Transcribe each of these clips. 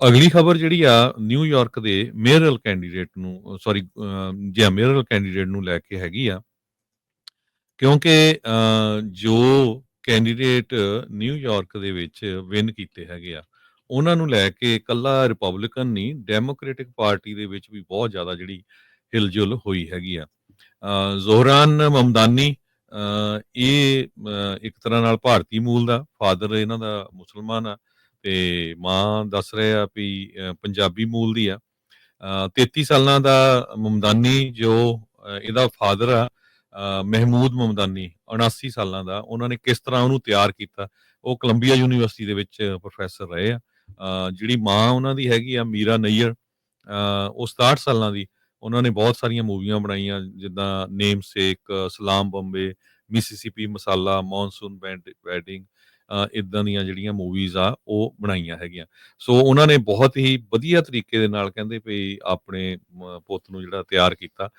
ਅਗਲੀ ਖਬਰ ਜਿਹੜੀ ਆ ਨਿਊਯਾਰਕ ਦੇ ਮੇਅਰਲ ਕੈਂਡੀਡੇਟ ਨੂੰ ਮੇਅਰਲ ਕੈਂਡੀਡੇਟ ਨੂੰ ਲੈ ਕੇ ਹੈਗੀ ਆ ਕਿਉਂਕਿ ਜੋ ਕੈਂਡੀਡੇਟ ਨਿਊਯਾਰਕ ਦੇ ਵਿੱਚ ਵਿਨ ਕੀਤੇ ਹੈਗੇ ਆ ਉਹਨਾਂ ਨੂੰ ਲੈ ਕੇ ਇਕੱਲਾ ਰਿਪਬਲਿਕਨ ਨਹੀਂ ਡੈਮੋਕ੍ਰੈਟਿਕ ਪਾਰਟੀ ਦੇ ਵਿੱਚ ਵੀ ਬਹੁਤ ਜ਼ਿਆਦਾ ਜਿਹੜੀ ਹਿਲਜੁਲ ਹੋਈ ਹੈਗੀ ਆ ਜ਼ੋਹਰਾਨ ਮਮਦਾਨੀ ਇਹ ਇੱਕ ਤਰ੍ਹਾਂ ਨਾਲ ਭਾਰਤੀ ਮੂਲ ਦਾ ਫਾਦਰ ਇਹਨਾਂ ਦਾ ਮੁਸਲਮਾਨ ਆ ਤੇ ਮਾਂ ਦੱਸ ਰਹੇ ਆ ਵੀ ਪੰਜਾਬੀ ਮੂਲ ਦੀ ਆ 33 ਸਾਲਾਂ ਦਾ ਮਮਦਾਨੀ ਜੋ ਇਹਦਾ ਫਾਦਰ ਆ ਮਹਿਮੂਦ ਮਮਦਾਨੀ 79 ਸਾਲਾਂ ਦਾ ਉਹਨਾਂ ਨੇ ਕਿਸ ਤਰ੍ਹਾਂ ਉਹਨੂੰ ਤਿਆਰ ਕੀਤਾ ਉਹ ਕੋਲੰਬੀਆ ਯੂਨੀਵਰਸਿਟੀ ਦੇ ਵਿੱਚ ਪ੍ਰੋਫੈਸਰ ਰਹੇ ਆ ਜਿਹੜੀ ਮਾਂ ਉਹਨਾਂ ਦੀ ਹੈਗੀ ਆ ਮੀਰਾ ਨਈਅਰ ਉਹ 67 ਸਾਲਾਂ ਦੀ ਉਹਨਾਂ ਨੇ ਬਹੁਤ ਸਾਰੀਆਂ ਮੂਵੀਆਂ ਬਣਾਈਆਂ ਜਿੱਦਾਂ ਨੇਮ ਸੇਕ ਸਲਾਮ ਬੰਬੇ ਮਿਸੀਸਿਪੀ ਮਸਾਲਾ ਮੌਨਸੂਨ ਵੈਡਿੰਗ ਇਦਾਂ ਦੀਆਂ ਜਿਹੜੀਆਂ ਮੂਵੀਜ਼ ਆ ਉਹ ਬਣਾਈਆਂ ਹੈਗੀਆਂ ਸੋ ਉਹਨਾਂ ਨੇ ਬਹੁਤ ਹੀ ਵਧੀਆ ਤਰੀਕੇ ਦੇ ਨਾਲ ਕਹਿੰਦੇ ਵੀ ਆਪਣੇ ਪੁੱਤ ਨੂੰ ਜਿਹੜਾ ਤਿਆਰ ਕੀਤਾ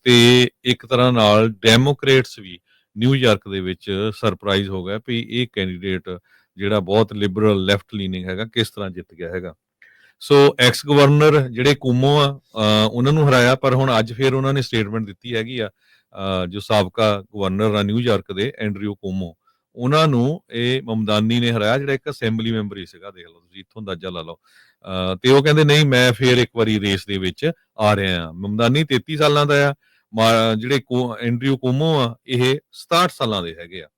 ਤੇ ਇੱਕ ਤਰ੍ਹਾਂ ਨਾਲ ਡੈਮੋਕ੍ਰੇਟਸ ਵੀ ਨਿਊਯਾਰਕ ਦੇ ਵਿੱਚ ਸਰਪ੍ਰਾਈਜ਼ ਹੋ ਗਿਆ ਵੀ ਇਹ ਕੈਂਡੀਡੇਟ ਜਿਹੜਾ ਬਹੁਤ ਲਿਬਰਲ ਲੈਫਟ ਲੀਨਿੰਗ ਹੈਗਾ ਕਿਸ ਤਰ੍ਹਾਂ ਜਿੱਤ ਗਿਆ ਹੈਗਾ ਸੋ ਐਕਸ ਗਵਰਨਰ ਜਿਹੜੇ ਕੁਮੋ ਆ ਉਹਨਾਂ ਨੂੰ ਹਰਾਇਆ ਪਰ ਹੁਣ ਅੱਜ ਫੇਰ ਉਹਨਾਂ ਨੇ ਸਟੇਟਮੈਂਟ ਦਿੱਤੀ ਹੈਗੀ ਆ ਜੋ ਸਾਬਕਾ ਗਵਰਨਰ ਆ ਨਿਊਯਾਰਕ ਦੇ ਐਂਡਰਿਊ ਕੁਮੋ ਉਹਨਾਂ ਨੂੰ ਇਹ ਮਮਦਾਨੀ ਨੇ ਹਰਾਇਆ ਜਿਹੜਾ ਇੱਕ ਅਸੈਂਬਲੀ ਮੈਂਬਰ ਹੀ ਸੀਗਾ ਦੇਖ ਲਓ ਤੁਸੀਂ ਇੱਥੋਂ ਅੰਦਾਜ਼ਾ ਲਾ ਲਓ ਤੇ ਉਹ ਕਹਿੰਦੇ ਨਹੀਂ ਮੈਂ ਫੇਰ ਇੱਕ ਵਾਰੀ ਰੇਸ ਦੇ ਵਿੱਚ ਆ ਰਿਹਾ ਆ ਮਮਦਾਨੀ 33 ਸਾਲਾਂ ਦਾ ਆ ਜਿਹੜੇ ਐਂਡਰਿਊ ਕੁਮੋ ਆ ਇਹ 67 ਸਾਲਾਂ ਦੇ ਹੈਗੇ ਆ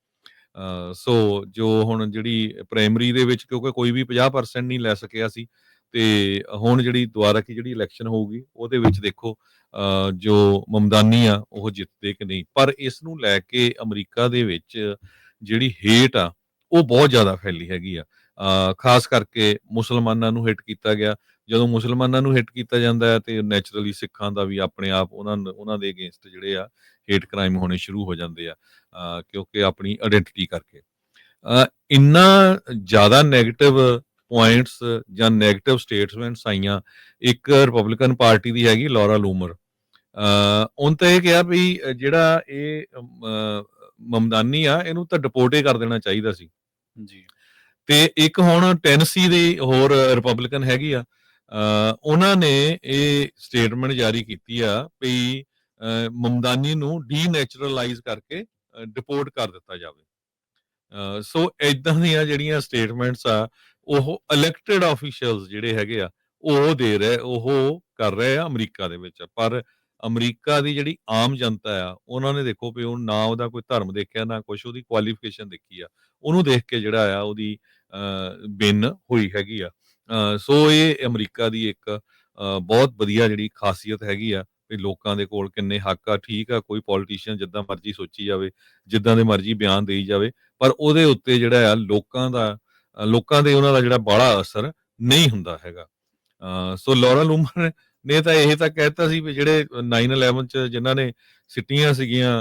ਸੋ ਜੋ ਹੁਣ ਜਿਹੜੀ ਪ੍ਰਾਇਮਰੀ ਦੇ ਵਿੱਚ ਕਿਉਂਕਿ ਕੋਈ ਵੀ 50% ਨਹੀਂ ਲੈ ਸਕਿਆ ਸੀ ਤੇ ਹੁਣ ਜਿਹੜੀ ਦੁਬਾਰਾ ਕੀ ਜਿਹੜੀ ਇਲੈਕਸ਼ਨ ਹੋਊਗੀ ਉਹਦੇ ਵਿੱਚ ਦੇਖੋ ਜੋ ਮਮਦਾਨੀ ਆ ਉਹ ਜਿੱਤਦੇ ਕਿ ਨਹੀਂ ਪਰ ਇਸ ਨੂੰ ਲੈ ਕੇ ਅਮਰੀਕਾ ਦੇ ਵਿੱਚ ਜਿਹੜੀ ਹੇਟ ਆ ਉਹ ਬਹੁਤ ਜ਼ਿਆਦਾ ਫੈਲੀ ਹੈਗੀ ਆ ਖਾਸ ਕਰਕੇ ਮੁਸਲਮਾਨਾਂ ਨੂੰ ਹਿੱਟ ਕੀਤਾ ਗਿਆ ਜਦੋਂ ਮੁਸਲਮਾਨਾਂ ਨੂੰ ਹਿੱਟ ਕੀਤਾ ਜਾਂਦਾ ਹੈ ਤੇ ਨੈਚੁਰਲੀ ਸਿੱਖਾਂ ਦਾ ਵੀ ਆਪਣੇ ਆਪ ਉਹਨਾਂ ਦੇ ਅਗੇਂਸਟ ਜਿਹੜੇ ਆ ਹੇਟ ਕ੍ਰਾਈਮ ਹੋਣੇ ਸ਼ੁਰੂ ਹੋ ਜਾਂਦੇ ਆ ਕਿਉਂਕਿ ਆਪਣੀ ਆਇਡੈਂਟੀਟੀ ਕਰਕੇ ਇੰਨਾ ਜ਼ਿਆਦਾ ਨੈਗੇਟਿਵ ਪੁਆਇੰਟਸ ਜਾਂ ਨੈਗੇਟਿਵ ਸਟੇਟਮੈਂਟਸ ਆਈਆਂ ਇੱਕ ਰਿਪਬਲਿਕਨ ਪਾਰਟੀ ਦੀ ਹੈਗੀ ਲੌਰਾ ਲੂਮਰ ਉਹਨ ਤਾਂ ਇਹ ਕਿਹਾ ਵੀ ਜਿਹੜਾ ਇਹ ਮਮਦਾਨੀ ਆ ਇਹਨੂੰ ਤਾਂ ਡਿਪੋਰਟ ਹੀ ਕਰ ਦੇਣਾ ਚਾਹੀਦਾ ਸੀ ਜੀ ਤੇ ਇੱਕ ਹੁਣ ਟੈਨਸੀ ਦੀ ਹੋਰ ਰਿਪਬਲਿਕਨ ਹੈਗੀ ਆ ਉਹਨਾਂ ਨੇ ਇਹ ਸਟੇਟਮੈਂਟ ਜਾਰੀ ਕੀਤੀ ਆ ਵੀ ਮਮਦਾਨੀ ਨੂੰ ਡੀਨੈਚੁਰਲਾਈਜ਼ ਕਰਕੇ ਡਿਪੋਰਟ ਕਰ ਦਿੱਤਾ ਜਾਵੇ ਸੋ ਇਦਾਂ ਦੀਆਂ ਜਿਹੜੀਆਂ ਸਟੇਟਮੈਂਟਸ ਆ ਉਹ ਇਲੈਕਟਿਡ ਆਫੀਸ਼ੀਅਲਸ ਜਿਹੜੇ ਹੈਗੇ ਆ ਉਹ ਕਰ ਰਹੇ ਆ ਅਮਰੀਕਾ ਦੇ ਵਿੱਚ ਪਰ ਅਮਰੀਕਾ ਦੀ ਜਿਹੜੀ ਆਮ ਜਨਤਾ ਆ ਉਹਨਾਂ ਨੇ ਦੇਖੋ ਵੀ ਉਹ ਨਾ ਉਹਦਾ ਕੋਈ ਧਰਮ ਦੇਖਿਆ ਨਾ ਕੁਝ ਉਹਦੀ ਕੁਆਲੀਫਿਕੇਸ਼ਨ ਦੇਖੀ ਆ ਉਹਨੂੰ ਦੇਖ ਕੇ ਜਿਹੜਾ ਆ ਉਹਦੀ ਵਿਨ ਹੋਈ ਹੈਗੀ ਆ ਸੋ ਇਹ ਅਮਰੀਕਾ ਦੀ ਇੱਕ ਬਹੁਤ ਵਧੀਆ ਜਿਹੜੀ ਖਾਸੀਅਤ ਹੈਗੀ ਆ ਵੀ ਲੋਕਾਂ ਦੇ ਕੋਲ ਕਿੰਨੇ ਹੱਕ ਆ ਠੀਕ ਆ ਕੋਈ ਪੋਲੀਟੀਸ਼ੀਅਨ ਜਿੱਦਾਂ ਮਰਜ਼ੀ ਸੋਚੀ ਜਾਵੇ ਜਿੱਦਾਂ ਦੇ ਮਰਜ਼ੀ ਬਿਆਨ ਦੇਈ ਜਾਵੇ ਪਰ ਉਹਦੇ ਉੱਤੇ ਜਿਹੜਾ ਆ ਲੋਕਾਂ ਦੇ ਉਹਨਾਂ ਦਾ ਜਿਹੜਾ ਬਾਹਲਾ ਅਸਰ ਨਹੀਂ ਹੁੰਦਾ ਹੈਗਾ ਸੋ ਲੌਰਾ ਲੂਮਰ ਨੇ ਤਾਂ ਇਹ ਤਾਂ ਕਹਿਤਾ ਸੀ ਵੀ ਜਿਹੜੇ 9/11 ਚ ਜਿਨ੍ਹਾਂ ਨੇ ਸਿੱਟੀਆਂ ਸੀਗੀਆਂ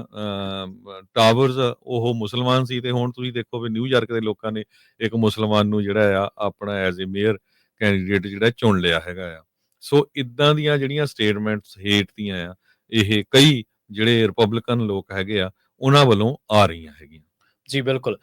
ਟਾਵਰਸ ਉਹ ਮੁਸਲਮਾਨ ਸੀ ਤੇ ਹੁਣ ਤੁਸੀਂ ਦੇਖੋ ਵੀ ਨਿਊਯਾਰਕ ਦੇ ਲੋਕਾਂ ਨੇ ਇੱਕ ਮੁਸਲਮਾਨ ਨੂੰ ਜਿਹੜਾ ਆ ਆਪਣਾ ਐਜ਼ ਅ ਮੇਅਰ ਕੈਂਡੀਡੇਟ ਜਿਹੜਾ ਚੁਣ ਲਿਆ ਹੈਗਾ ਆ ਸੋ ਇਦਾਂ ਦੀਆਂ ਜਿਹੜੀਆਂ ਸਟੇਟਮੈਂਟਸ ਹੇਟ ਦੀਆਂ ਆ ਇਹ ਕਈ ਜਿਹੜੇ ਰਿਪਬਲਿਕਨ ਲੋਕ ਹੈਗੇ ਆ ਉਹਨਾਂ ਵੱਲੋਂ ਆ ਰਹੀਆਂ ਹੈਗੀਆਂ ਜੀ ਬਿਲਕੁਲ